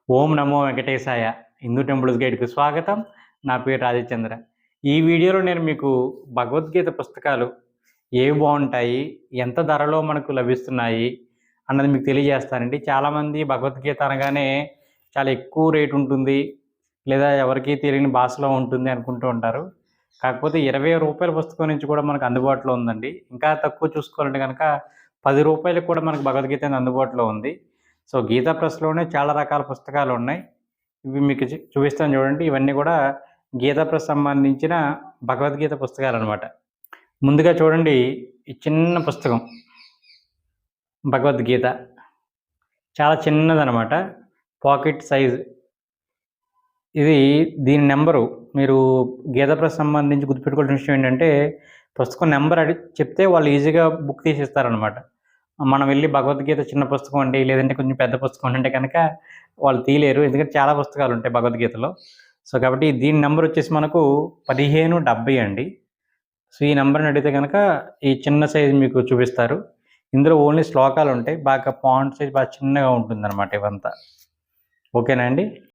ఓం నమో వెంకటేశాయ. Hindu temples గైడ్‌కి స్వాగతం. నా పేరు రాజచంద్ర. ఈ వీడియోలో నేను మీకు భగవద్గీత పుస్తకాలు ఏవి బావుంటాయి, ఎంత ధరలో మనకు లభిస్తున్నాయి అన్నది మీకు తెలియజేస్తానండి. చాలామంది భగవద్గీత అనగానే చాలా ఎక్కువ రేట్ ఉంటుంది, లేదా ఎవరికీ తెలియని భాషలో ఉంటుంది అనుకుంటూ ఉంటారు. కాకపోతే రూ. 20 పుస్తకం నుంచి కూడా మనకు అందుబాటులో ఉందండి. ఇంకా తక్కువ చూసుకోవాలంటే గనక రూ. 10 కూడా మనకు భగవద్గీత అనేది అందుబాటులో ఉంది. సో, గీతా ప్రెస్‌లోనే చాలా రకాల పుస్తకాలున్నాయి. ఇవి మీకు చూపిస్తాను చూడండి. ఇవన్నీ కూడా గీతా ప్రెస్ సంబంధించిన భగవద్గీత పుస్తకాలనమాట. ముందుగా చూడండి, ఈ చిన్న పుస్తకం భగవద్గీత. చాలా చిన్నదనమాట. Pocket size. దీని నెంబరు మీరు గీతా ప్రెస్ సంబంధించి గుర్తుపెట్టుకోవాల్సిన విషయం ఏంటంటే, పుస్తకం నెంబర్ చెప్తే వాళ్ళు ఈజీగా బుక్ తీసిస్తారనమాట. మనం వెళ్లి భగవద్గీత చిన్న పుస్తకం అండి, లేదంటే కొంచెం పెద్ద పుస్తకం అంటే కనుక వాళ్ళు తీయలేరు. ఎందుకంటే చాలా పుస్తకాలుంటాయి భగవద్గీతలో. సో, కాబట్టి దీని నంబర్ వచ్చేసి మనకు 1570 అండి. సో, ఈ నంబర్‌ని అడిగితే గనక ఈ చిన్న సైజ్ మీకు చూపిస్తారు. ఇందులో ఓన్లీ శ్లోకాలుంటాయి. బాగా ఫాంట్ సైజ్ బాగా చిన్నగా ఉంటుందనమాట ఇవంతా. ఓకేనా అండి?